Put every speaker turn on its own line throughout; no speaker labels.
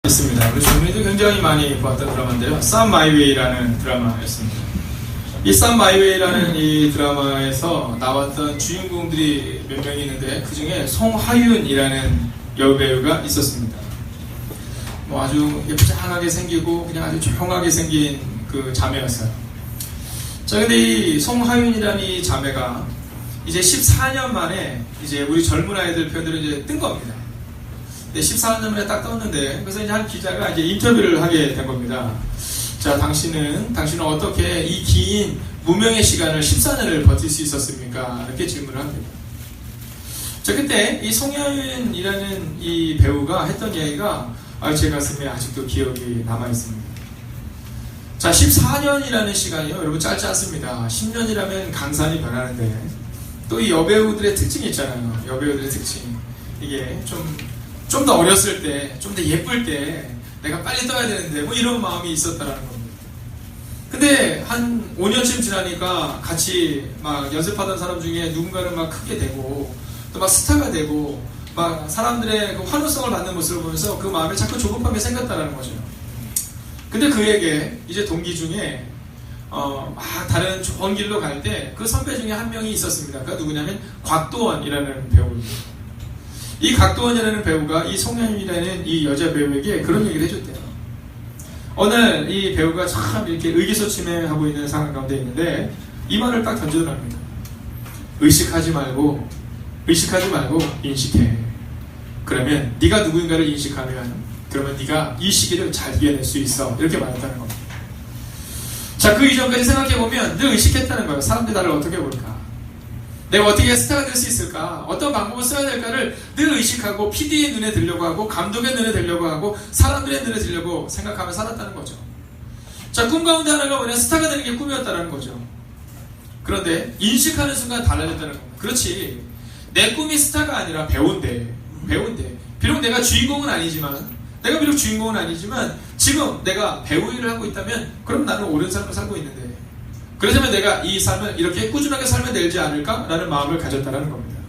있습니다. 우리 주민도 굉장히 많이 보았던 드라마인데요. 쌈 마이웨이라는 드라마였습니다. 이 쌈 마이웨이라는 이 드라마에서 나왔던 주인공들이 몇 명이 있는데 그 중에 송하윤이라는 여배우가 있었습니다. 뭐 아주 예쁘장하게 생기고 그냥 아주 조용하게 생긴 그 자매였어요. 자, 근데 이 송하윤이라는 이 자매가 이제 14년 만에 이제 우리 젊은 아이들 편으로 이제 뜬 겁니다. 14년 만에 딱 떴는데, 그래서 이제 한 기자가 이제 인터뷰를 하게 된 겁니다. 자, 당신은 어떻게 이 긴 무명의 시간을 14년을 버틸 수 있었습니까? 이렇게 질문을 합니다. 자, 그때 이 송하윤이라는 이 배우가 했던 이야기가 제 가슴에 아직도 기억이 남아있습니다. 자, 14년이라는 시간이요, 여러분 짧지 않습니다. 10년이라면 강산이 변하는데, 또 이 여배우들의 특징이 있잖아요. 여배우들의 특징. 이게 좀 더 어렸을 때, 좀 더 예쁠 때 내가 빨리 떠야 되는데 뭐 이런 마음이 있었다는 겁니다. 근데 한 5년쯤 지나니까 같이 막 연습하던 사람 중에 누군가는 막 크게 되고 또 막 스타가 되고 막 사람들의 그 환호성을 받는 모습을 보면서 그 마음에 자꾸 조급함이 생겼다는 거죠. 근데 그에게 이제 동기 중에 막 다른 좋은 길로 갈 때 그 선배 중에 한 명이 있었습니다. 그가 누구냐면 곽도원이라는 배우입니다. 이 곽도원이라는 배우가 이 송하윤이라는 이 여자 배우에게 그런 얘기를 해줬대요. 오늘 이 배우가 참 이렇게 의기소침해하고 있는 상황 가운데 있는데 이 말을 딱 던져드립니다. 의식하지 말고 인식해. 그러면 네가 누구인가를 인식하면 그러면 네가 이 시기를 잘 이겨낼 수 있어. 이렇게 말했다는 겁니다. 자, 그 이전까지 생각해보면 늘 의식했다는 거예요. 사람들이 나를 어떻게 볼까? 내가 어떻게 스타가 될 수 있을까? 어떤 방법을 써야 될까를 늘 의식하고 PD의 눈에 들려고 하고 감독의 눈에 들려고 하고 사람들의 눈에 들려고 생각하며 살았다는 거죠. 자, 꿈 가운데 하나가 뭐냐? 스타가 되는 게 꿈이었다는 거죠. 그런데 인식하는 순간 달라졌다는 겁니다. 그렇지, 내 꿈이 스타가 아니라 배우인데 비록 내가 주인공은 아니지만 지금 내가 배우 일을 하고 있다면 그럼 나는 옳은 삶을 살고 있는데 그러자면 내가 이 삶을 이렇게 꾸준하게 살면 되지 않을까라는 마음을 가졌다는 겁니다.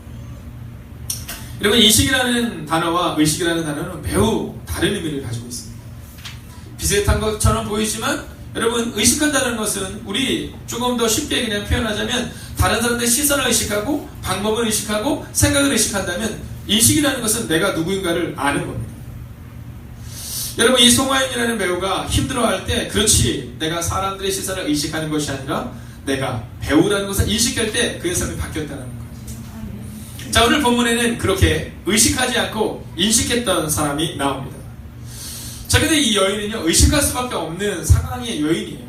여러분, 인식이라는 단어와 의식이라는 단어는 매우 다른 의미를 가지고 있습니다. 비슷한 것처럼 보이지만 여러분, 의식한다는 것은 우리 조금 더 쉽게 그냥 표현하자면 다른 사람들의 시선을 의식하고 방법을 의식하고 생각을 의식한다면 인식이라는 것은 내가 누구인가를 아는 겁니다. 여러분, 이 송하윤이라는 배우가 힘들어할 때 그렇지, 내가 사람들의 시선을 의식하는 것이 아니라 내가 배우라는 것을 인식할 때 그의 삶이 바뀌었다는 거예요. 자, 오늘 본문에는 그렇게 의식하지 않고 인식했던 사람이 나옵니다. 자, 근데 이 여인은요, 의식할 수밖에 없는 상황의 여인이에요.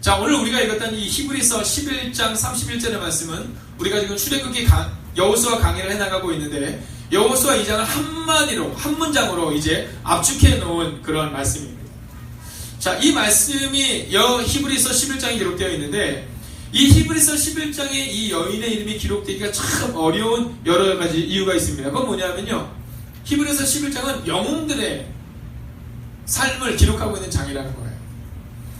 자, 오늘 우리가 읽었던 이 히브리서 11장 31절의 말씀은 우리가 지금 출애굽기 여호수아 강의를 해나가고 있는데 여호수아 2장을 한마디로, 한 문장으로 이제 압축해 놓은 그런 말씀입니다. 자, 이 말씀이 히브리서 11장에 기록되어 있는데 이 히브리서 11장에 이 여인의 이름이 기록되기가 참 어려운 여러 가지 이유가 있습니다. 그건 뭐냐면요, 히브리서 11장은 영웅들의 삶을 기록하고 있는 장이라는 거예요.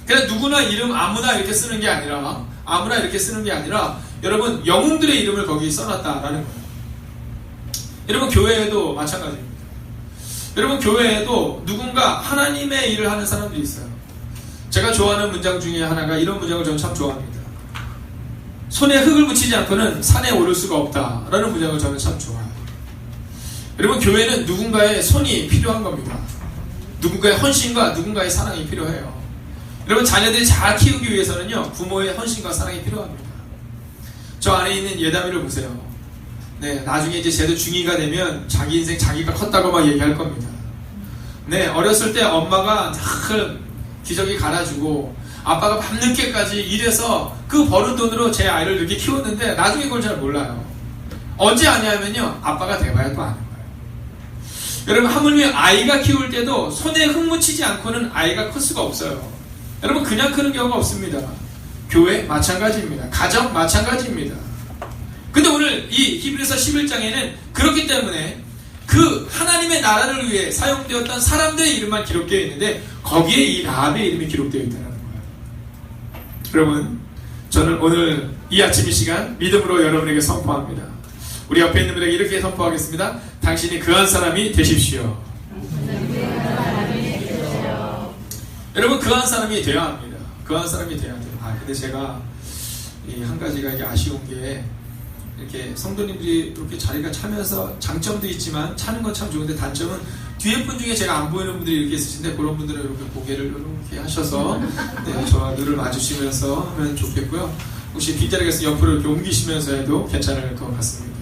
그냥 누구나 이름 아무나 이렇게 쓰는 게 아니라 여러분, 영웅들의 이름을 거기 써놨다라는 거예요. 여러분, 교회에도 마찬가지입니다. 여러분, 교회에도 누군가 하나님의 일을 하는 사람들이 있어요. 제가 좋아하는 문장 중에 하나가 이런 문장을 저는 참 좋아합니다. 손에 흙을 묻히지 않고는 산에 오를 수가 없다라는 문장을 저는 참 좋아해요. 여러분, 교회는 누군가의 손이 필요한 겁니다. 누군가의 헌신과 누군가의 사랑이 필요해요. 여러분, 자녀들이 잘 키우기 위해서는요, 부모의 헌신과 사랑이 필요합니다. 저 안에 있는 예담이를 보세요. 네, 나중에 이제 쟤도 중2가 되면 자기 인생 자기가 컸다고 막 얘기할 겁니다. 네, 어렸을 때 엄마가 늘 기저귀 갈아주고 아빠가 밤늦게까지 일해서 그 버는 돈으로 제 아이를 이렇게 키웠는데 나중에 그걸 잘 몰라요. 언제 아냐면요, 아빠가 돼봐야 또 아는 거예요. 여러분, 하물며 아이가 키울 때도 손에 흙 묻히지 않고는 아이가 클 수가 없어요. 여러분, 그냥 크는 경우가 없습니다. 교회 마찬가지입니다. 가정 마찬가지입니다. 근데 오늘 이 히브리서 11장에는 그렇기 때문에 그 하나님의 나라를 위해 사용되었던 사람들의 이름만 기록되어 있는데 거기에 이 라합의 이름이 기록되어 있다는 거예요. 여러분, 저는 오늘 이 아침 이 시간 믿음으로 여러분에게 선포합니다. 우리 옆에 있는 분에게 이렇게 선포하겠습니다. 당신이 그한 사람이 되십시오. 여러분 그한 사람이 되어야 합니다. 그한 사람이 되어야 돼요. 근데 제가 이 한 가지가 이게 아쉬운 게 이렇게 성도님들이 이렇게 자리가 차면서 장점도 있지만 차는 건 참 좋은데 단점은 뒤에 분 중에 제가 안 보이는 분들이 이렇게 있으신데 그런 분들은 이렇게 고개를 이렇게 하셔서 저와 눈을 마주치면서 하면 좋겠고요. 혹시 빈자리에서 옆으로 이렇게 옮기시면서 해도 괜찮을 것 같습니다.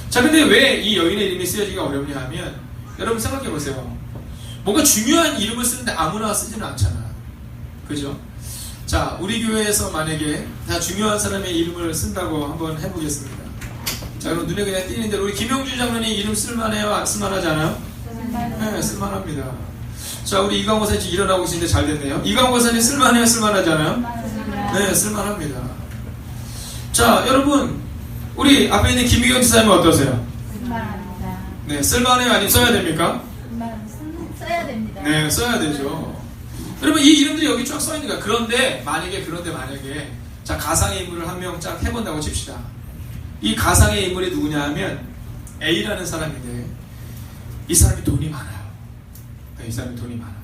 자, 근데 왜 이 여인의 이름이 쓰여지기가 어렵냐 하면 여러분 생각해 보세요. 뭔가 중요한 이름을 쓰는데 아무나 쓰지는 않잖아. 그죠? 자, 우리 교회에서 만약에 다 중요한 사람의 이름을 쓴다고 한번 해보겠습니다. 자, 그럼 눈에 그냥 띄는 대로 우리 김영준 장로님 이름 쓸만해요? 쓸만하지 않아요? 네, 쓸만합니다. 자, 우리 이광호 사님 지금 일어나고 계신데 잘 됐네요. 이광호 사님 쓸만해요? 쓸만하지 않아요? 네, 쓸만합니다. 자, 여러분 우리 앞에 있는 김미경 지사님은 어떠세요?
쓸만합니다.
네, 쓸만해요? 아니면 써야 됩니까?
써야 됩니다.
네, 써야 되죠. 여러분 이 이름들이 여기 쫙 써있는 거야. 그런데 만약에 자, 가상의 인물을 한 명 쫙 해본다고 칩시다. 이 가상의 인물이 누구냐 하면 A라는 사람인데 이 사람이 돈이 많아요. 네, 이 사람이 돈이 많아요.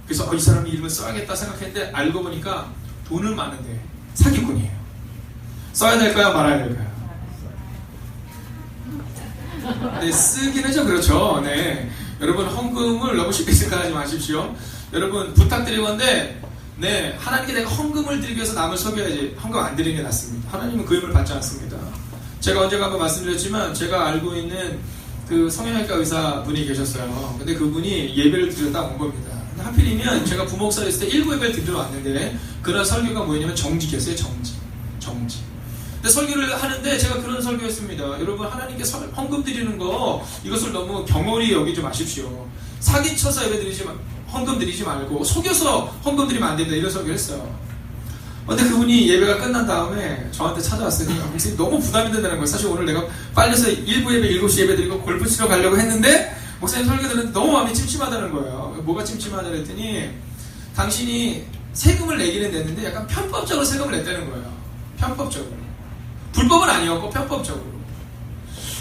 그래서 이 사람이 이름을 써야겠다 생각했는데 알고 보니까 돈은 많은데 사기꾼이에요. 써야 될까요? 말아야 될까요? 네, 쓰기는 좀 그렇죠. 네, 여러분 헌금을 너무 쉽게 생각하지 마십시오. 여러분 부탁드리건데 네, 하나님께 내가 헌금을 드리기 위해서 남을 속여야지 헌금 안 드리는 게 낫습니다. 하나님은 그 힘을 받지 않습니다. 제가 언젠가 한번 말씀드렸지만 제가 알고 있는 그 성형외과 의사분이 계셨어요. 근데 그분이 예배를 드렸다 온 겁니다. 근데 하필이면 제가 부목사를 했을 때 1부 예배를 드리러 왔는데 그런 설교가 뭐였냐면 정직이었어요. 정직. 근데 설교를 하는데 제가 그런 설교했습니다. 여러분 하나님께 헌금 드리는 거 이것을 너무 경홀히 여기지 마십시오. 사기쳐서 예배 드리지 헌금 드리지 말고 속여서 헌금 드리면 안 됩니다. 이런 설교를 했어요. 근데 그분이 예배가 끝난 다음에 저한테 찾아왔으니 목사님 너무 부담이 된다는 거예요. 사실 오늘 내가 빨려서 1부 예배 7시 예배 드리고 골프 치러 가려고 했는데 목사님 설교 들었는데 너무 마음이 찜찜하다는 거예요. 뭐가 찜찜하냐 그랬더니 당신이 세금을 내기는 냈는데 약간 편법적으로 세금을 냈다는 거예요. 편법적으로. 불법은 아니었고 편법적으로.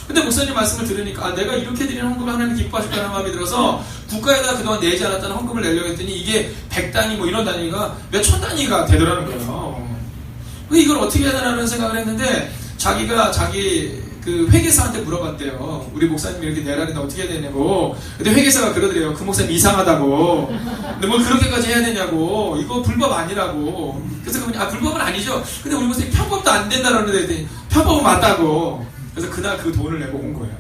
근데 목사님 말씀을 들으니까 내가 이렇게 드리는 헌금을 하나님 기뻐하실 거라는 마음이 들어서 국가에다 그동안 내지 않았다는 헌금을 내려고 했더니 이게 100단위 뭐 이런 단위가 몇 천 단위가 되더라는 거예요. 이걸 어떻게 해야 되나라는 생각을 했는데 자기가 자기 그 회계사한테 물어봤대요. 우리 목사님이 이렇게 내라는데 어떻게 해야 되냐고. 근데 회계사가 그러더래요. 그 목사님 이상하다고. 근데 뭘 그렇게까지 해야 되냐고. 이거 불법 아니라고. 그래서 그분이 불법은 아니죠. 근데 우리 목사님 편법도 안 된다라는데 편법은 맞다고. 그래서 그날 그 돈을 내고 온 거예요.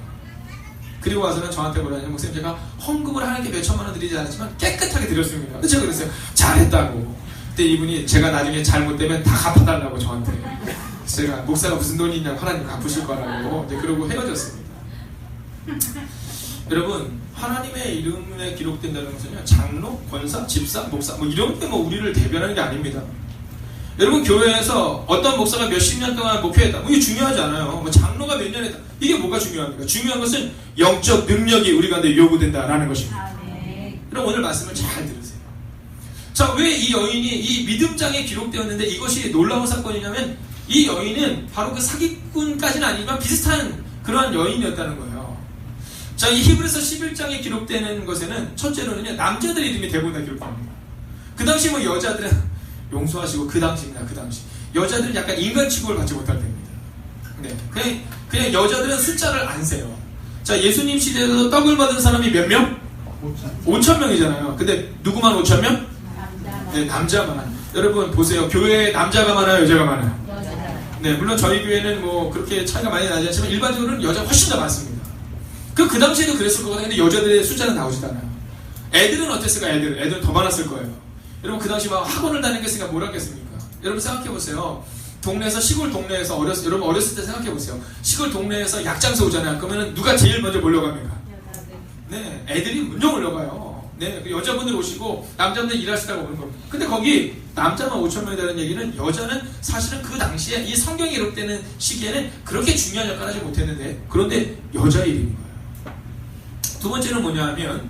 그리고 와서는 저한테 뭐라 하냐면 목사님 제가 헌금을 하는 게 몇 천만 원 드리지 않았지만 깨끗하게 드렸습니다. 제가 그랬어요. 잘했다고. 근데 이분이 제가 나중에 잘못되면 다 갚아달라고 저한테. 제가 목사가 무슨 돈이 있냐고 하나님 갚으실 거라고 이제 그러고 헤어졌습니다. 여러분 하나님의 이름에 기록된다는 것은요 장로, 권사, 집사, 목사 뭐 이런 게 뭐 우리를 대변하는 게 아닙니다. 여러분 교회에서 어떤 목사가 몇십 년 동안 목회했다. 뭐 이게 중요하지 않아요. 뭐 장로가 몇 년 했다. 이게 뭐가 중요합니까? 중요한 것은 영적 능력이 우리 가운데 요구된다라는 것입니다. 그럼 오늘 말씀을 잘 들으세요. 자, 왜 이 여인이 이 믿음장에 기록되었는데 이것이 놀라운 사건이냐면 이 여인은 바로 그 사기꾼까지는 아니지만 비슷한 그러한 여인이었다는 거예요. 자, 이 히브리서 11장에 기록되는 것에는 첫째로는요 남자들 이름이 대부분 다 기록됩니다. 그 당시 뭐 여자들은 용서하시고 그 당시입니다. 그 당시 여자들은 약간 인간 취급을 받지 못할 때입니다. 네, 그냥 여자들은 숫자를 안 세요. 자, 예수님 시대에도 떡을 받은 사람이 몇 명? 5,000명이잖아요. 근데 누구만 5,000명? 네, 남자만. 여러분 보세요. 교회에 남자가 많아요, 여자가 많아요? 네, 물론 저희 교회는 뭐 그렇게 차이가 많이 나지 않지만 일반적으로는 여자가 훨씬 더 많습니다. 그 당시에도 그랬을 거거든요. 근데 여자들의 숫자는 나오지도 않아요. 애들은 어땠을까? 애들은 더 많았을 거예요. 여러분 그 당시 막 학원을 다니겠으니까 뭘 하겠습니까? 여러분 생각해보세요. 동네에서 시골 동네에서 여러분 어렸을 때 생각해보세요. 시골 동네에서 약장소 오잖아요. 그러면 누가 제일 먼저 몰려갑니까? 네, 애들이 먼저 몰려가요. 네, 여자분들 오시고 남자분들 일하시다가 오는 겁니다. 근데 거기 남자만 5,000명이라는 얘기는 여자는 사실은 그 당시에 이 성경이 기록되는 시기에는 그렇게 중요한 역할을 하지 못했는데 그런데 여자 이름인 거예요. 두 번째는 뭐냐 하면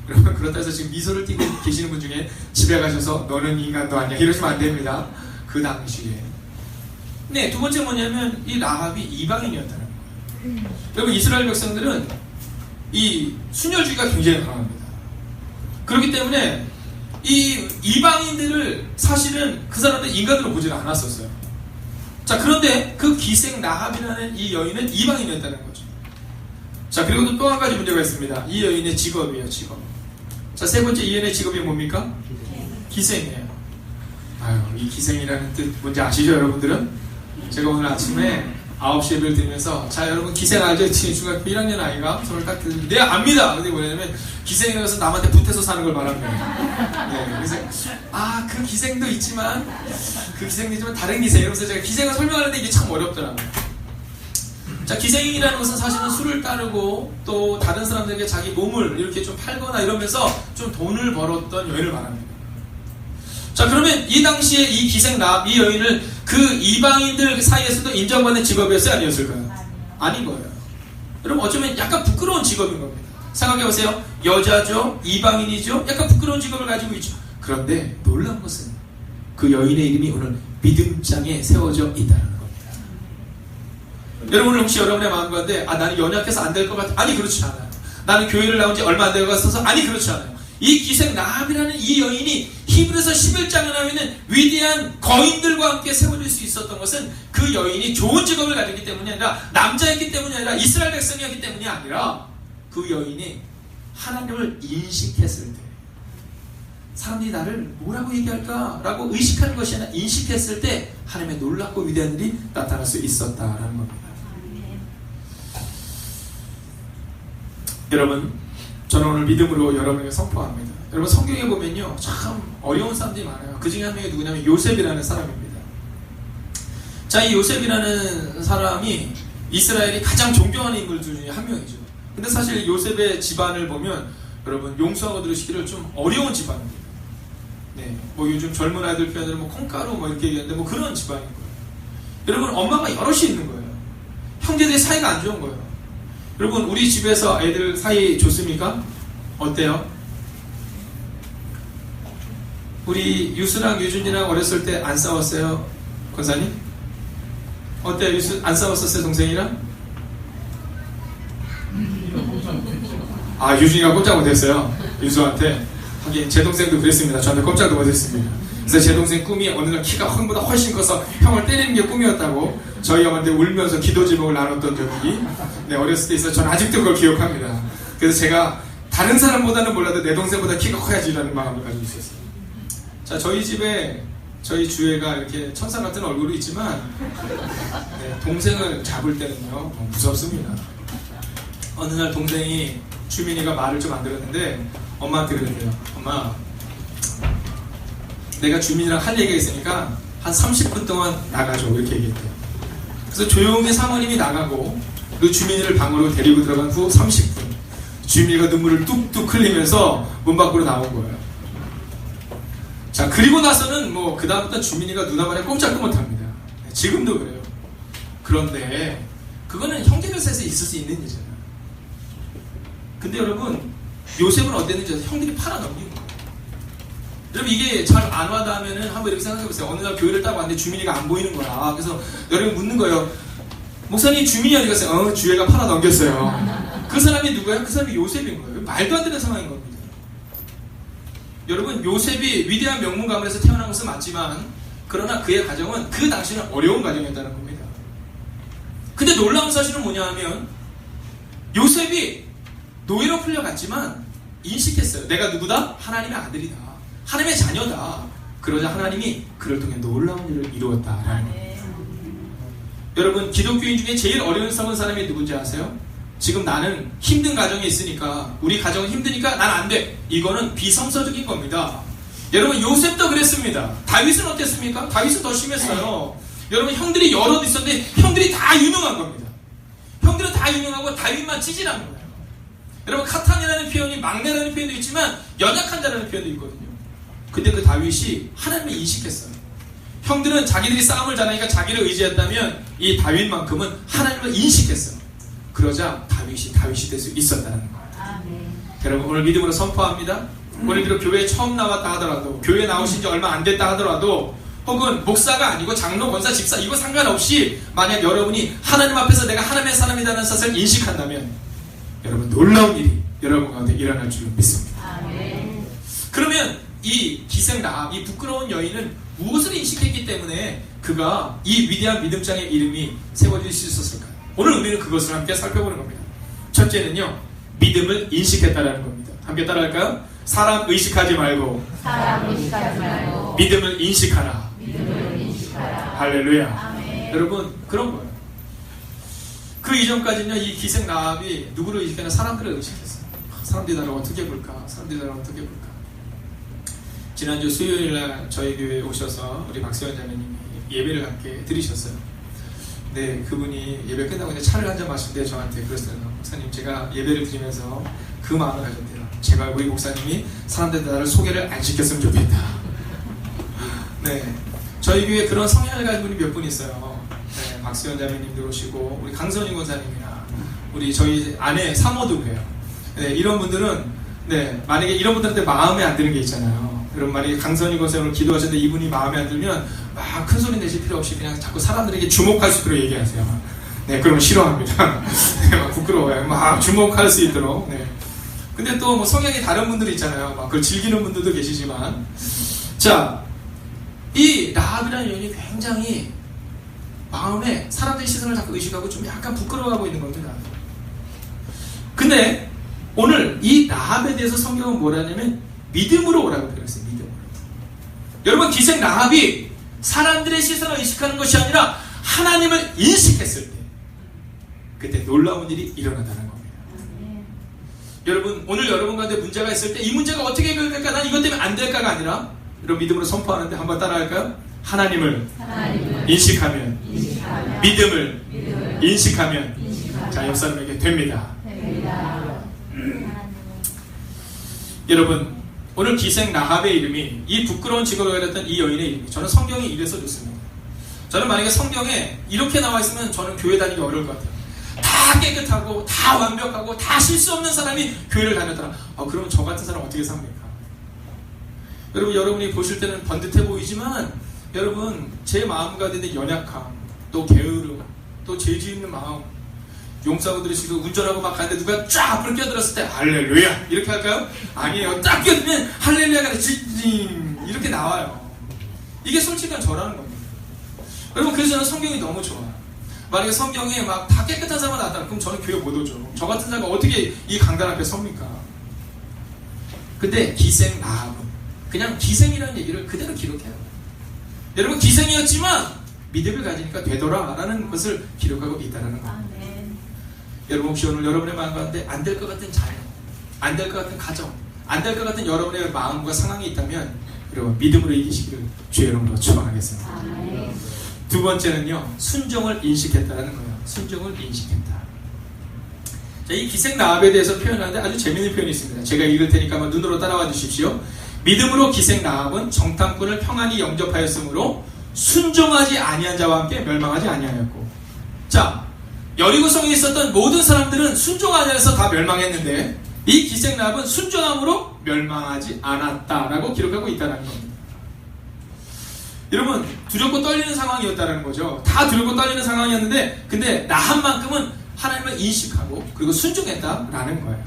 여러분 그렇다 해서 지금 미소를 띠고 계시는 분 중에 집에 가셔서 너는 인간도 아니야 이러시면 안 됩니다. 그 당시에. 네, 두 번째 뭐냐면 이 라합이 이방인이었다는 거예요. 여러분 이스라엘 백성들은 이 순혈주의가 굉장히 강합니다. 그렇기 때문에 이 이방인들을 사실은 그 사람들 인간으로 보지는 않았었어요. 자, 그런데 그 기생 라합이라는 이 여인은 이방인이었다는 거죠. 자, 그리고 또 한 가지 문제가 있습니다. 이 여인의 직업이에요, 직업. 자, 세 번째 이 여인의 직업이 뭡니까? 기생이에요. 아유, 이 기생이라는 뜻 뭔지 아시죠, 여러분들은? 제가 오늘 아침에 9시 예배를 드리면서, 자, 여러분 기생 알죠? 지금 중학교 1학년 아이가 손을 딱 들고, 네, 압니다! 근데 뭐냐면, 기생이라고 해서 남한테 붙어서 사는 걸 말합니다. 네, 그래서, 아, 그 기생도 있지만, 다른 기생. 이러면서 제가 기생을 설명하는데 이게 참 어렵더라고요. 자, 기생이라는 것은 사실은 술을 따르고, 또 다른 사람들에게 자기 몸을 이렇게 좀 팔거나 이러면서 좀 돈을 벌었던 여인을 말합니다. 자, 그러면 이 당시에 이 기생 라합, 이 여인을 그 이방인들 사이에서도 인정받는 직업이었어요? 아니었을까요? 아닌 거예요. 여러분, 어쩌면 약간 부끄러운 직업인 겁니다. 생각해보세요. 여자죠? 이방인이죠? 약간 부끄러운 직업을 가지고 있죠. 그런데 놀라운 것은 그 여인의 이름이 오늘 믿음장에 세워져 있다는 겁니다. 여러분, 혹시 여러분의 마음 가운데, 아, 나는 연약해서 안 될 것 같아. 아니, 그렇지 않아요. 나는 교회를 나온 지 얼마 안 되어 가서, 아니, 그렇지 않아요. 이 기생 라합이라는 이 여인이 히브리서 11장에 나오는 위대한 거인들과 함께 세워질 수 있었던 것은 그 여인이 좋은 직업을 가졌기 때문이 아니라, 남자였기 때문이 아니라, 이스라엘 백성이었기 때문이 아니라, 그 여인이 하나님을 인식했을 때, 사람들이 나를 뭐라고 얘기할까? 라고 의식하는 것이 아니라 인식했을 때 하나님의 놀랍고 위대한 일이 나타날 수 있었다라는 겁니다. 여러분, 저는 오늘 믿음으로 여러분에게 선포합니다. 여러분, 성경에 보면요, 참 어려운 사람들이 많아요. 그 중에 한 명이 누구냐면 요셉이라는 사람입니다. 자, 이 요셉이라는 사람이 이스라엘이 가장 존경하는 인물 중에 한 명이죠. 근데 사실 요셉의 집안을 보면 여러분, 용서하고 들으시기를 좀 어려운 집안입니다. 네, 뭐 요즘 젊은 아이들 표현으로 뭐 콩가루 뭐 이렇게 얘기하는데 뭐 그런 집안인 거예요. 여러분, 엄마가 여럿이 있는 거예요. 형제들의 사이가 안 좋은 거예요. 여러분, 우리 집에서 애들 사이 좋습니까? 어때요? 우리 유수랑 유준이랑 어렸을 때 안 싸웠어요? 권사님? 어때요? 유수 안 싸웠었어요? 동생이랑? 아, 유준이가 꼼짝 못했어요. 유수한테. 하긴 제 동생도 그랬습니다. 저한테 꼼짝도 못했습니다. 그래서 제 동생 꿈이 어느 날 키가 형보다 훨씬 커서 형을 때리는 게 꿈이었다고 저희 형한테 울면서 기도 제목을 나눴던 적이 어렸을 때 있어서 저는 아직도 그걸 기억합니다. 그래서 제가 다른 사람보다는 몰라도 내 동생보다 키가 커야지라는 마음을 가지고 있었어요. 자, 저희 집에 저희 주애가 이렇게 천사 같은 얼굴이 있지만 동생을 잡을 때는요 무섭습니다. 어느 날 동생이 주민이가 말을 좀 안 들었는데 엄마한테 그랬대요. 엄마, 내가 주민이랑 할 얘기가 있으니까 한 30분 동안 나가줘, 이렇게 얘기했대요. 그래서 조용히 사모님이 나가고 그 주민이를 방으로 데리고 들어간 후 30분 주민이가 눈물을 뚝뚝 흘리면서 문 밖으로 나온 거예요. 자, 그리고 나서는 뭐 그 다음부터 주민이가 누나 말에 꼼짝도 못합니다. 지금도 그래요. 그런데 그거는 형제들 사이에서 있을 수 있는 일이잖아요. 근데 여러분, 요셉은 어땠는지 형들이 팔아넘긴 거예요. 여러분, 이게 잘 안 와닿으면 한번 이렇게 생각해보세요. 어느 날 교회를 딱 왔는데 주민이가 안 보이는 거야. 그래서 여러분 묻는 거예요. 목사님, 주민이 어디 갔어요? 주애가 팔아넘겼어요. 그 사람이 누구예요? 그 사람이 요셉인 거예요. 말도 안 되는 상황인 겁니다. 여러분, 요셉이 위대한 명문 가문에서 태어난 것은 맞지만 그러나 그의 가정은 그 당시에는 어려운 가정이었다는 겁니다. 근데 놀라운 사실은 뭐냐 하면 요셉이 노예로 풀려갔지만 인식했어요. 내가 누구다? 하나님의 아들이다. 하나님의 자녀다. 그러자 하나님이 그를 통해 놀라운 일을 이루었다라는 겁니다. 여러분, 기독교인 중에 제일 어려운 사람이 누군지 아세요? 지금 나는 힘든 가정에 있으니까, 우리 가정은 힘드니까 난 안 돼. 이거는 비성서적인 겁니다. 여러분, 요셉도 그랬습니다. 다윗은 어땠습니까? 다윗은 더 심했어요. 여러분, 형들이 여럿 있었는데 형들이 다 유명한 겁니다. 형들은 다 유명하고 다윗만 찌질한 거예요. 여러분, 카탄이라는 표현이 막내라는 표현도 있지만 연약한 자라는 표현도 있거든요. 근데 그 다윗이 하나님을 인식했어요. 형들은 자기들이 싸움을 잘하니까 자기를 의지했다면 이 다윗만큼은 하나님을 인식했어요. 그러자 다윗이 될 수 있었다는 거예요. 여러분, 오늘 믿음으로 선포합니다. 오늘 비록 교회에 처음 나왔다 하더라도, 교회에 나오신 지 얼마 안 됐다 하더라도, 혹은 목사가 아니고 장로, 권사, 집사 이거 상관없이 만약 여러분이 하나님 앞에서 내가 하나님의 사람이라는 사실을 인식한다면 여러분, 놀라운 일이 여러분 가운데 일어날 줄 믿습니다. 그러면 이 기생 라합, 이 부끄러운 여인은 무엇을 인식했기 때문에 그가 이 위대한 믿음장의 이름이 세워질 수 있었을까요? 오늘 우리는 그것을 함께 살펴보는 겁니다. 첫째는요, 믿음을 인식했다라는 겁니다. 함께 따라할까요? 사람 의식하지 말고 믿음을 인식하라. 할렐루야.
아멘.
여러분, 그런 거예요. 그 이전까지는요, 이 기생 라합이 누구를 의식했나? 사람들을 의식했어요. 사람들이 나를 어떻게 볼까? 사람들이 나를 어떻게 볼까? 지난주 수요일날 저희 교회에 오셔서 우리 박세현 자매님이 예배를 함께 드리셨어요. 네, 그분이 예배 끝나고 이제 차를 한잔 마실 때 저한테 그랬어요. 목사님, 제가 예배를 드리면서 그 마음을 가졌대요. 제발 우리 목사님이 사람들한테 나를 소개를 안 시켰으면 좋겠다. 네, 저희 교회에 그런 성향을 가진 분이 몇 분 있어요. 네, 박수현 자매님도 오시고 우리 강선희 권사님이나 우리 저희 아내 사모도 그래요. 네, 이런 분들은 네, 만약에 이런 분들한테 마음에 안 드는 게 있잖아요. 여러분, 만약에 강선희 권사님을 기도하셨는데 이분이 마음에 안 들면 막 큰 소리 내실 필요 없이 그냥 자꾸 사람들에게 주목할 수 있도록 얘기하세요. 네, 그러면 싫어합니다. 네, 막 부끄러워요. 막 주목할 수 있도록. 네. 근데 또 뭐 성향이 다른 분들이 있잖아요. 막 그걸 즐기는 분들도 계시지만, 자, 이 라합이라는 여인이 굉장히 마음에 사람들의 시선을 자꾸 의식하고 좀 약간 부끄러워하고 있는 겁니다. 근데 오늘 이 라합에 대해서 성경은 뭐라냐면 믿음으로 오라고 표현했어요. 믿음으로. 여러분, 기생 라합이 사람들의 시선을 의식하는 것이 아니라 하나님을 인식했을 때 그때 놀라운 일이 일어난다는 겁니다. 여러분, 오늘 여러분 가운데 문제가 있을 때 이 문제가 어떻게 해결될까? 난 이것 때문에 안 될까가 아니라 이런 믿음으로 선포하는데 한번 따라할까요? 하나님을 인식하면 믿음을 인식하면 자, 옆 사람에게 됩니다. 여러분, 오늘 기생 라합의 이름이 이 부끄러운 직업을 가졌던 이 여인의 이름이 저는 성경이 이래서 좋습니다. 저는 만약에 성경에 이렇게 나와 있으면 저는 교회 다니기 어려울 것 같아요. 다 깨끗하고 다 완벽하고 다 실수 없는 사람이 교회를 다녔더라. 그러면 저 같은 사람 어떻게 삽니까? 여러분, 여러분이 보실 때는 번듯해 보이지만 여러분, 제 마음 가운데 연약함, 또 게으름, 또 죄지 있는 마음, 용사분들이 지금 운전하고 막 가는데 누가 쫙 앞으로 끼어들었을 때 할렐루야 이렇게 할까요? 아니에요. 딱 끼어들면 할렐루야가 이렇게 나와요. 이게 솔직한 저라는 겁니다. 여러분, 그래서 저는 성경이 너무 좋아요. 만약에 성경에 막 다 깨끗한 사람만 나왔다 그럼 저는 교회 못 오죠. 저 같은 사람이 어떻게 이 강단 앞에 섭니까? 근데 기생 라합은 그냥 기생이라는 얘기를 그대로 기록해요. 여러분, 기생이었지만 믿음을 가지니까 되더라 라는 것을 기록하고 있다는 겁니다. 여러분, 혹시 오늘 여러분의 마음 가운데 안 될 것 같은 자녀, 안 될 것 같은 가정, 안 될 것 같은 여러분의 마음과 상황이 있다면 여러분, 믿음으로 이기시기를 주의 이름으로 축원하겠습니다. 두 번째는요, 순종을 인식했다는 거예요. 순종을 인식했다. 자, 이 기생 라합에 대해서 표현하는데 아주 재미있는 표현이 있습니다. 제가 읽을 테니까 한번 눈으로 따라와 주십시오. 믿음으로 기생 라합은 정탐꾼을 평안히 영접하였으므로 순종하지 아니한 자와 함께 멸망하지 아니하였고. 자, 여리고성에 있었던 모든 사람들은 순종하지 않아서 다 멸망했는데 이 기생 라합은 순종함으로 멸망하지 않았다라고 기록하고 있다는 겁니다. 여러분, 두렵고 떨리는 상황이었다는 거죠. 다 두렵고 떨리는 상황이었는데 근데 라합만큼은 하나님을 인식하고 그리고 순종했다라는 거예요.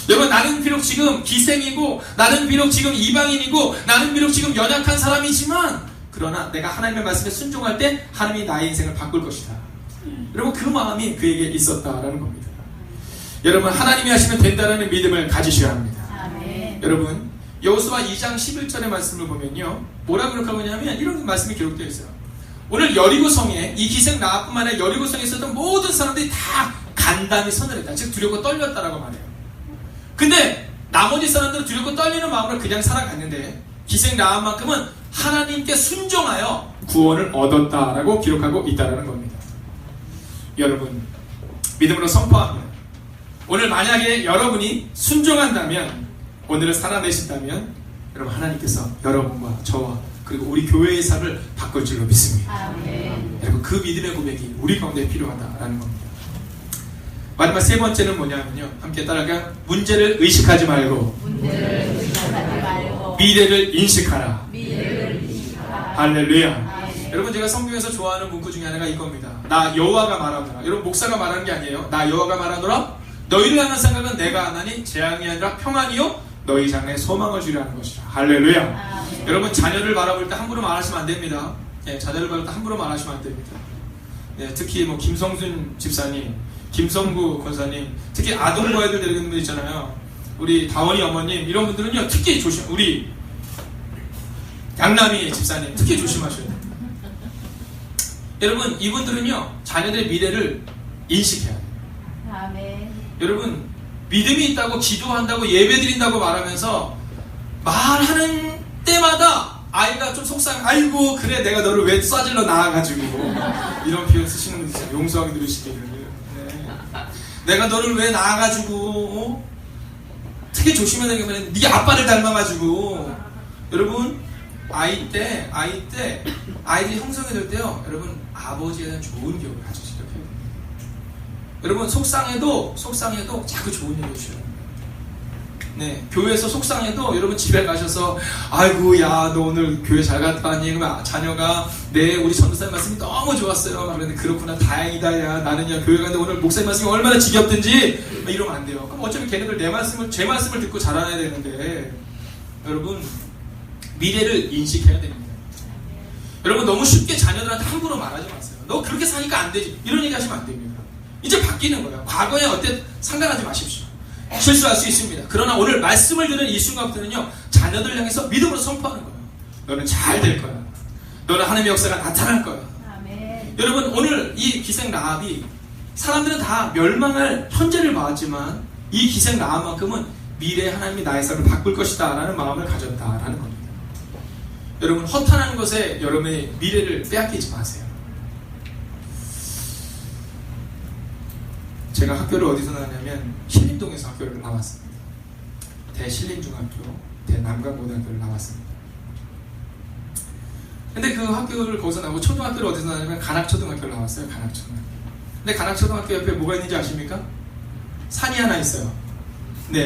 여러분, 나는 비록 지금 기생이고 나는 비록 지금 이방인이고 나는 비록 지금 연약한 사람이지만 그러나 내가 하나님의 말씀에 순종할 때 하나님이 나의 인생을 바꿀 것이다. 여러분, 그 마음이 그에게 있었다라는 겁니다. 여러분, 하나님이 하시면 된다는 믿음을 가지셔야 합니다.
아멘.
여러분, 여호수아 2장 11절의 말씀을 보면요, 뭐라 기록하고 있냐면 이런 말씀이 기록되어 있어요. 오늘 여리고성에 이 기생 라합뿐만 아니라 여리고성에 있었던 모든 사람들이 다 간담이 선을 했다. 즉 두렵고 떨렸다라고 말해요. 근데 나머지 사람들은 두렵고 떨리는 마음으로 그냥 살아갔는데 기생 라합만큼은 하나님께 순종하여 구원을 얻었다라고 기록하고 있다는 겁니다. 여러분, 믿음으로 선포합니다. 오늘 만약에 여러분이 순종한다면, 오늘을 살아내신다면 여러분, 하나님께서 여러분과 저와 그리고 우리 교회의 삶을 바꿀 줄로 믿습니다.
아멘.
여러분, 그 믿음의 고백이 우리 가운데 필요하다라는 겁니다. 마지막 세 번째는 뭐냐면요, 함께 따라가 문제를 의식하지 말고 미래를 인식하라. 할렐루야. 여러분, 제가 성경에서 좋아하는 문구 중에 하나가 이겁니다. 나 여호와가 말하노라. 여러분, 목사가 말하는 게 아니에요. 나 여호와가 말하노라. 너희를 향한 생각은 내가 하나니 재앙이 아니라 평안이요 너희 장래에 소망을 주려 하는 것이라. 할렐루야.
아멘.
여러분 자녀를 바라볼 때 함부로 말하시면 안 됩니다. 자녀를 바라볼 때 함부로 말하시면 안 됩니다. 특히 뭐 김성순 집사님, 김성구 권사님, 특히 아동부 애들 데리는 분들 있잖아요. 우리 다원이 어머님 이런 분들은요 특히 우리 양남이 집사님 특히 조심하셔야 돼요. 여러분 이분들은요 자녀들의 미래를 인식해야 돼요.
아멘.
여러분 믿음이 있다고 기도한다고 예배드린다고 말하면서 말하는 때마다 아이가 좀 속상해. 아이고 그래 내가 너를 왜 쏴질러 나와가지고 이런 표현 쓰시는 분들 있어요. 용서하게 들으시기를. 내가 너를 왜 낳아가지고 특히 조심해야 되는 게 뭐냐면 네 아빠를 닮아가지고. 여러분 아이들이 형성이 될 때요 여러분 아버지에 대한 좋은 기억을 가지시길 바랍니다. 여러분 속상해도 자꾸 좋은 얘기 해주셔야 됩니다. 교회에서 속상해도 여러분 집에 가셔서 아이고 야 너 오늘 교회 잘 갔다 왔니? 그러면 자녀가 네 우리 전도사님 말씀이 너무 좋았어요. 그런데 그렇구나 다행이다. 야 나는야 교회 갔는데 오늘 목사님 말씀이 얼마나 지겹든지 이러면 안 돼요. 그럼 어차피 걔네들 제 말씀을 듣고 자라나야 되는데 여러분 미래를 인식해야 됩니다. 여러분 너무 쉽게 자녀들한테 함부로 말하지 마세요. 너 그렇게 사니까 안 되지 이런 얘기 하시면 안 됩니다. 이제 바뀌는 거예요. 과거에 어때 상관하지 마십시오. 실수할 수 있습니다. 그러나 오늘 말씀을 들은 이 순간부터는요 자녀들 향해서 믿음으로 선포하는 거예요. 너는 잘 될 거야. 너는 하나님의 역사가 나타날 거야.
아멘.
여러분 오늘 이 기생 라합이 사람들은 다 멸망할 현재를 봐왔지만 이 기생 라합만큼은 미래에 하나님이 나의 삶을 바꿀 것이다 라는 마음을 가졌다라는 겁니다. 여러분 허탄한 것에 여러분의 미래를 빼앗기지 마세요. 제가 학교를 어디서 나왔냐면 신림동에서 학교를 나왔습니다. 대신림중학교, 대남강고등학교를 나왔습니다. 근데 그 학교를 거기서 나오고 초등학교를 어디서 나왔냐면 간악초등학교를 나왔어요. 간악초등학교. 근데 간악초등학교 옆에 뭐가 있는지 아십니까? 산이 하나 있어요.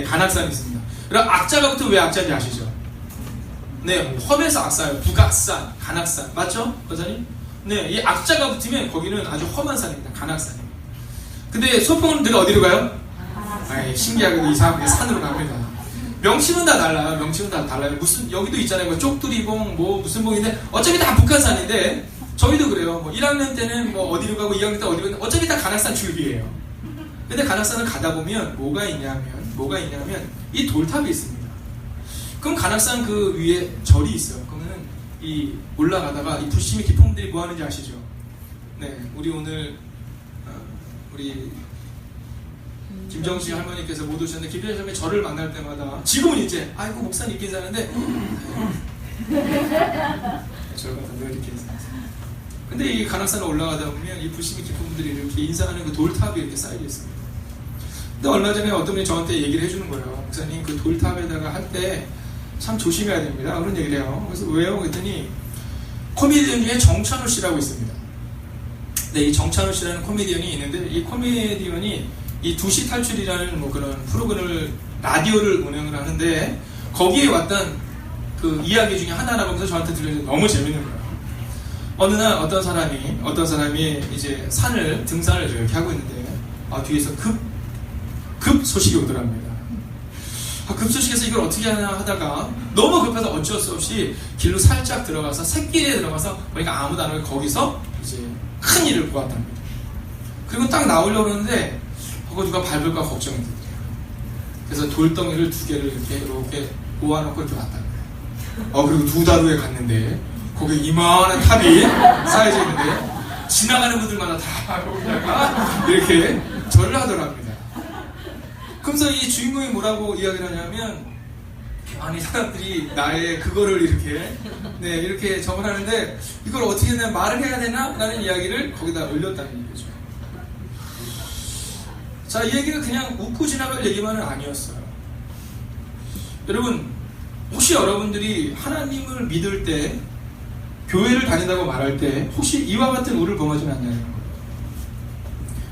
간악산이 있습니다. 그럼 악자가 붙으면 왜 악자인지 아시죠? 험에서 악사예요. 북악산, 간악산. 맞죠? 거자님? 이 악자가 붙으면 거기는 아주 험한 산입니다. 간악산입니다. 근데 소풍은 늘 어디로 가요? 신기하게도 이상하게 산으로 갑니다. 명칭은 다 달라요. 무슨 여기도 있잖아요. 뭐 쪽두리봉 뭐 무슨 봉인데 어차피 다 북한산인데 저희도 그래요. 뭐 1학년 때는 뭐 어디로 가고 2학년 때 어디로 가고 어차피 다 간악산 줄기예요. 근데 간악산을 가다 보면 뭐가 있냐면 이 돌탑이 있습니다. 그럼 간악산 그 위에 절이 있어요. 그러면 이 올라가다가 이 불심이 깊은 분들이 뭐 하는지 아시죠? 우리 오늘 우리 김정식 할머니께서 못 오셨는데 김정식 할머니 저를 만날 때마다 지금은 이제 아이고 목사님 이렇게 사는데 저를 갖다 늘 이렇게 인사하세요. 근데 이 간악산을 올라가다 보면 이 불심이 깊은 분들이 이렇게 인사하는 그 돌탑이 이렇게 쌓여 있습니다. 근데 얼마 전에 어떤 분이 저한테 얘기를 해주는 거예요. 목사님 그 돌탑에다가 할 때 참 조심해야 됩니다. 그런 얘기를 해요. 그래서 왜요? 그랬더니 코미디언 중에 정찬우 씨라고 있습니다. 이 정찬우 씨라는 코미디언이 있는데 이 코미디언이 이 2시 탈출이라는 뭐 그런 프로그램을 라디오를 운영을 하는데 거기에 왔던 그 이야기 중에 하나라고 하면서 저한테 들려서 너무 재밌는 거예요. 어느 날 어떤 사람이 이제 등산을 이렇게 하고 있는데 뒤에서 급 소식이 오더랍니다. 급 소식에서 이걸 어떻게 하나 하다가 너무 급해서 어쩔 수 없이 길로 살짝 들어가서 샛길에 들어가서 보니까 아무도 안 오고 거기서 이제 큰 일을 보았답니다. 그리고 딱 나오려고 하는데 그거 누가 밟을까 걱정이 되더라고요. 그래서 돌덩이를 2개를 이렇게 모아놓고 이렇게 왔답니다. 그리고 2달 후에 갔는데 거기에 이만한 탑이 쌓여져 있는데 지나가는 분들마다 다 여기다가 이렇게 절을 하더랍니다. 그러면서 이 주인공이 뭐라고 이야기를 하냐면 아니 사람들이 나의 그거를 이렇게 저걸 하는데 이걸 어떻게 해야 되나 말을 해야 되나? 라는 이야기를 거기다 올렸다는 얘기죠. 자, 이 얘기가 그냥 웃고 지나갈 얘기만은 아니었어요. 여러분 혹시 여러분들이 하나님을 믿을 때 교회를 다닌다고 말할 때 혹시 이와 같은 우를 범하지 않나요?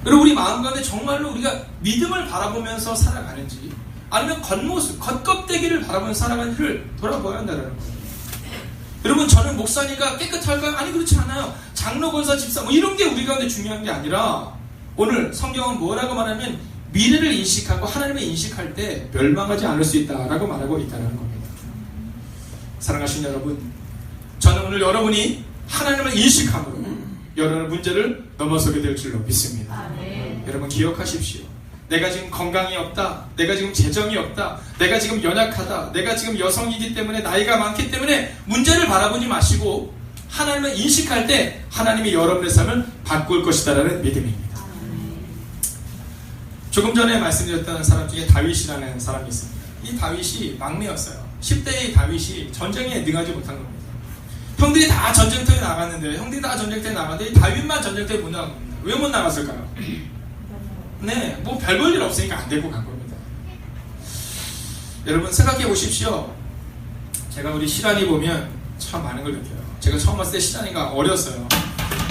여러분 우리 마음 가운데 정말로 우리가 믿음을 바라보면서 살아가는지 아니면 겉모습, 겉껍데기를 바라보면서 살아가는지를 돌아봐야 한다는 거예요. 여러분 저는 목사니까 깨끗할까요? 아니 그렇지 않아요. 장로, 권사, 집사 뭐 이런 게 우리 가운데 중요한 게 아니라 오늘 성경은 뭐라고 말하면 미래를 인식하고 하나님을 인식할 때 멸망하지 않을 수 있다라고 말하고 있다는 겁니다. 사랑하시는 여러분, 저는 오늘 여러분이 하나님을 인식함으로 여러분의 문제를 넘어서게 될 줄로 믿습니다.
아멘.
여러분 기억하십시오. 내가 지금 건강이 없다, 내가 지금 재정이 없다, 내가 지금 연약하다, 내가 지금 여성이기 때문에 나이가 많기 때문에 문제를 바라보지 마시고 하나님을 인식할 때 하나님이 여러분의 삶을 바꿀 것이다라는 믿음입니다. 조금 전에 말씀드렸던 사람 중에 다윗이라는 사람이 있습니다. 이 다윗이 막내였어요. 10대의 다윗이 전쟁에 능하지 못한 겁니다. 형들이 다 전쟁터에 나갔는데 이 다윗만 전쟁터에 못 나간 겁니다. 왜 못 나갔을까요? 네, 뭐 별 볼 일 없으니까 안 데리고 간 겁니다. 여러분 생각해 보십시오. 제가 우리 시란이 보면 참 많은 걸 느껴요. 제가 처음 봤을 때 시란이가 어렸어요.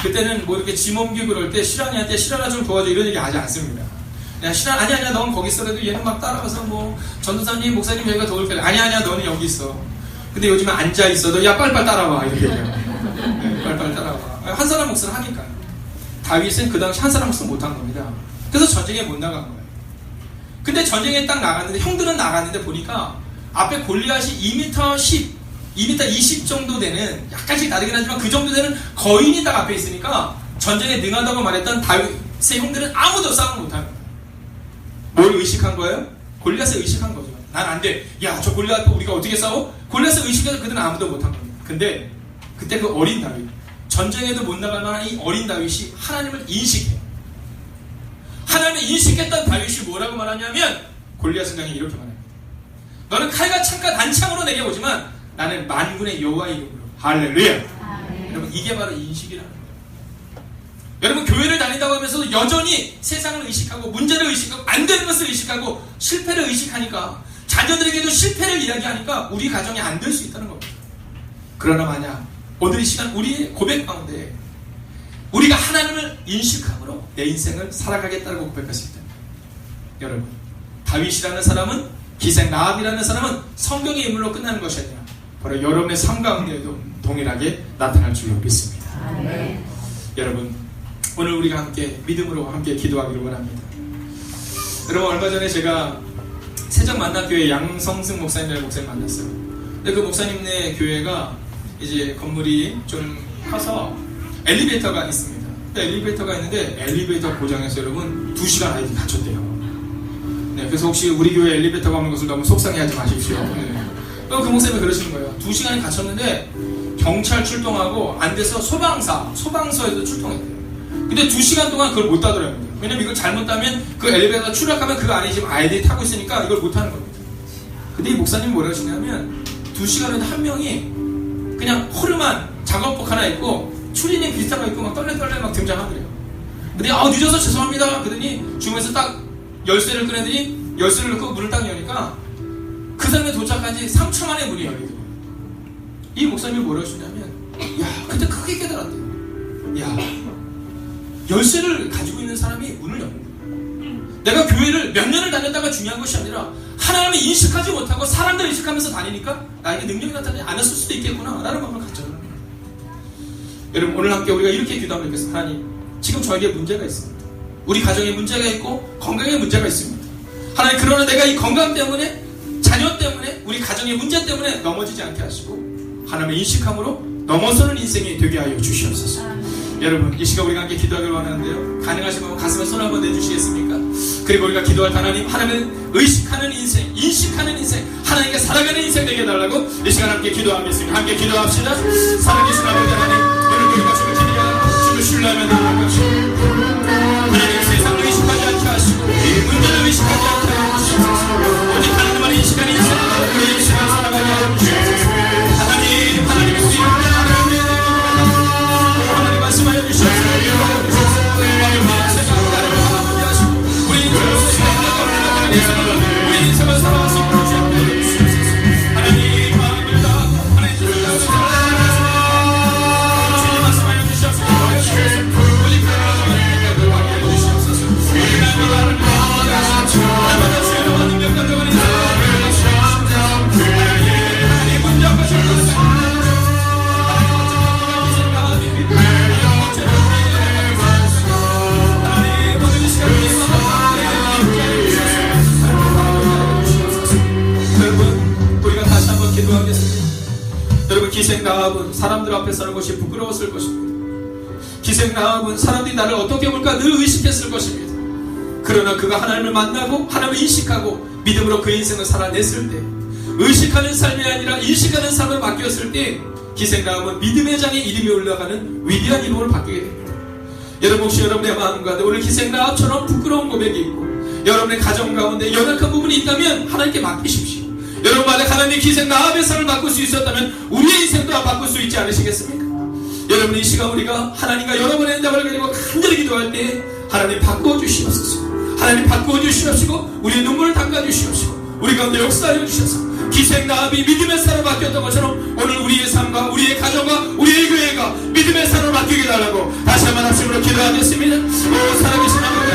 그때는 뭐 이렇게 짐 옮기고 그럴 때 시란이한테 시란아 좀 도와줘 이런 얘기 하지 않습니다. 야 시란 아니야 넌 거기 있어라도 얘는 막 따라가서 뭐 전도사님 목사님 저희가 도울 거야. 아니야 너는 여기 있어. 근데 요즘에 앉아 있어도 야 빨리빨리 따라와 이렇게 얘기해요. 네, 빨리빨리 따라와. 한 사람 몫은 하니까. 다윗은 그 당시 한 사람 몫은 못한 겁니다. 그래서 전쟁에 못 나간 거예요. 근데 전쟁에 딱 나갔는데 형들은 나갔는데 보니까 앞에 골리앗이 2m 10, 2m 20 정도 되는 약간씩 다르긴 하지만 그 정도 되는 거인이 딱 앞에 있으니까 전쟁에 능하다고 말했던 다윗의 형들은 아무도 싸움 못하는 거예요. 뭘 의식한 거예요? 골리앗을 의식한 거죠. 난 안 돼. 야, 저 골리앗도 우리가 어떻게 싸워? 골리앗을 의식해서 그들은 아무도 못한 겁니다. 근데 그때 그 어린 다윗, 전쟁에도 못 나갈 만한 이 어린 다윗이 하나님을 인식해요. 하나님을 인식했던 다윗이 뭐라고 말하냐면 골리앗은 당연히 이렇게 말합니다. 너는 칼과 창과 단창으로 내게 오지만 나는 만군의 여호와의 이름으로 할렐루야. 여러분 이게 바로 인식이라는 거예요. 여러분 교회를 다닌다고 하면서도 여전히 세상을 의식하고 문제를 의식하고 안 되는 것을 의식하고 실패를 의식하니까 자녀들에게도 실패를 이야기하니까 우리 가정이 안 될 수 있다는 겁니다. 그러나 만약 오늘 이 시간 우리의 고백 가운데 우리가 하나님을 인식함으로 내 인생을 살아가겠다고 고백했을 때 여러분 다윗이라는 사람은 기생 라합이라는 사람은 성경의 인물로 끝나는 것이 아니라 바로 여러분의 삶 가운데에도 동일하게 나타날 줄로 믿습니다.
아멘.
여러분 오늘 우리가 함께 믿음으로 함께 기도하기를 원합니다. 여러분 얼마 전에 제가 세정 만나교회 양성승 목사님이라는 목사님 만났어요. 근데 그 목사님네 교회가 이제 건물이 좀 커서 엘리베이터가 있습니다. 엘리베이터가 있는데 엘리베이터 고장해서 여러분 2시간 아이들이 갇혔대요. 네, 그래서 혹시 우리 교회 엘리베이터가 없는 것을 너무 속상해하지 마십시오. 네. 그 목사님이 그러시는 거예요. 2시간이 갇혔는데 경찰 출동하고 안 돼서 소방서에도 출동했대요. 근데 2시간 동안 그걸 못 따더라고요. 왜냐면 이걸 잘못 따면 그 엘리베이터가 추락하면 그 안에 지금 아이들이 타고 있으니까 이걸 못 하는 겁니다. 근데 이 목사님이 뭐라고 하시냐면 2시간에도 한 명이 그냥 허름한 작업복 하나 입고 추리닝 비슷한 거 입고 막 떨레 막 등장하더래요. 근데 늦어서 죄송합니다. 그러더니 주문에서 딱 열쇠를 꺼내더니 열쇠를 넣고 문을 딱 여니까 그 사람이 도착한 지 3초 만에 문이 열리더라고요. 이 목사님이 뭐라고 하시냐면 야 그때 크게 깨달았대요. 야 열쇠를 가지고 있는 사람이 문을 여는 거야. 내가 교회를 몇 년을 다녔다가 중요한 것이 아니라 하나님을 인식하지 못하고 사람들 인식하면서 다니니까 나에게 능력이 나타나지 않았을 수도 있겠구나 라는 마음을 갖잖아요. 여러분 오늘 함께 우리가 이렇게 기도하면 되겠습니다. 하나님 지금 저에게 문제가 있습니다. 우리 가정에 문제가 있고 건강에 문제가 있습니다. 하나님 그러나 내가 이 건강 때문에 자녀 때문에 우리 가정의 문제 때문에 넘어지지 않게 하시고 하나님을 인식함으로 넘어서는 인생이 되게 하여 주시옵소서. 여러분 이 시간 우리가 함께 기도하기를 원하는데요. 가능하시면 가슴에 손 한번 내주시겠습니까? 그리고 우리가 기도할 하나님을 의식하는 인생, 인식하는 인생, 하나님께 살아가는 인생 되게 해달라고 이 시간 함께 기도하겠습니다. 함께 기도합시다. 살아계신 아버지 하나님, 오늘 우리가 주를 드리며 주를 신뢰하며 나아갈 것입니다. 하나님 세상을 의식하지 않게 하시고 문제를 의식하지 않게 하시고 오직 하나님만 인식하는 인생, 우리 이 시간 살아가게 하여 주시옵소서. 하나님의 수입니다. 하나님 말씀하여 주시옵소서. 우리 인생을 살아갈 수 있도록 주시옵소서. 하나님 마음을 다하고 하나님 뜻을 다하고 주님 말씀하여 주시옵소서. 우리 하나님께 들어가게 해주시옵소서. 우리 하나님 기생나합은 사람들 앞에 서는 것이 부끄러웠을 것입니다. 기생나합은 사람들이 나를 어떻게 볼까 늘 의식했을 것입니다. 그러나 그가 하나님을 만나고 하나님을 인식하고 믿음으로 그 인생을 살아냈을 때, 의식하는 삶이 아니라 인식하는 삶을 바뀌었을 때 기생나합은 믿음의 장에 이름이 올라가는 위대한 이름을 바뀌게 됩니다. 여러분, 혹시 여러분의 마음 가운데 오늘 기생나합처럼 부끄러운 고백이 있고 여러분의 가정 가운데 연약한 부분이 있다면 하나님께 맡기십시오. 여러분 만약 하나님이 기생나합의 삶을 바꿀 수 있었다면 우리의 인생도 바꿀 수 있지 않으시겠습니까? 여러분, 이 시간 우리가 하나님과 여러분의 응답을 가지고 간절히 기도할 때 하나님 바꾸어 주시옵소서. 하나님 바꾸어 주시옵시고 우리의 눈물을 닦아 주시옵시고 우리 가운데 역사하여 주셔서 기생나합이 믿음의 삶을 바뀌었던 것처럼 오늘 우리의 삶과 우리의 가정과 우리의 교회가 믿음의 삶을 바뀌게 달라고 다시 한번 합심으로 기도하겠습니다. 오 살아계신 아버지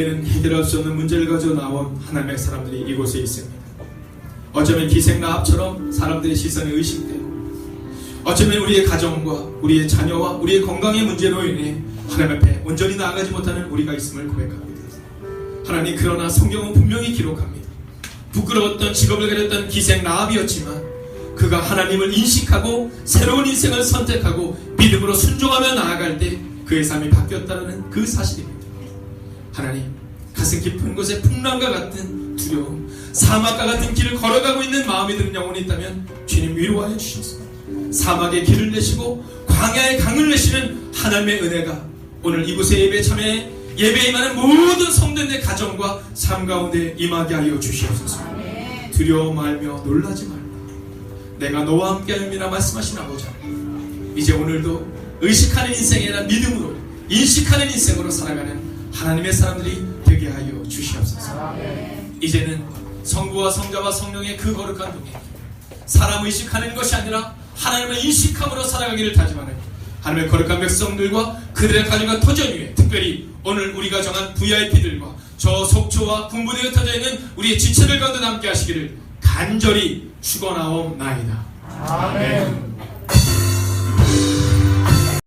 하나님, 해결할 수 없는 문제를 가지고 나온 하나님의 사람들이 이곳에 있습니다. 어쩌면 기생나합처럼 사람들의 시선에 의식되고 어쩌면 우리의 가정과 우리의 자녀와 우리의 건강의 문제로 인해 하나님 앞에 온전히 나아가지 못하는 우리가 있음을 고백합니다. 하나님, 그러나 성경은 분명히 기록합니다. 부끄러웠던 직업을 가졌던 기생나합이었지만 그가 하나님을 인식하고 새로운 인생을 선택하고 믿음으로 순종하며 나아갈 때 그의 삶이 바뀌었다는 그 사실입니다. 하나님, 가슴 깊은 곳에 풍랑과 같은 두려움, 사막과 같은 길을 걸어가고 있는 마음이 드는 영혼이 있다면 주님 위로하여 주셔서 사막의 길을 내시고 광야의 강을 내시는 하나님의 은혜가 오늘 이곳에 예배 참여해 예배에 임하는 모든 성도들의 가정과 삶 가운데 임하게 하여 주시옵소서. 두려워 말며 놀라지 말고 내가 너와 함께하였느라 말씀하신 아버지, 이제 오늘도 의식하는 인생이 아니라 믿음으로 인식하는 인생으로 살아가는 하나님의 사람들이 되게 하여 주시옵소서. 이제는 성부와 성자와 성령의 그 거룩한 동행, 사람 의식하는 것이 아니라 하나님을 인식함으로 살아가기를 다짐하는 하나님의 거룩한 백성들과 그들의 가정과 터전 위에, 특별히 오늘 우리가 정한 VIP들과 저 속초와 군부대에 터져 있는 우리의 지체들 가운데 함께 하시기를 간절히 축원하옵나이다. 아멘.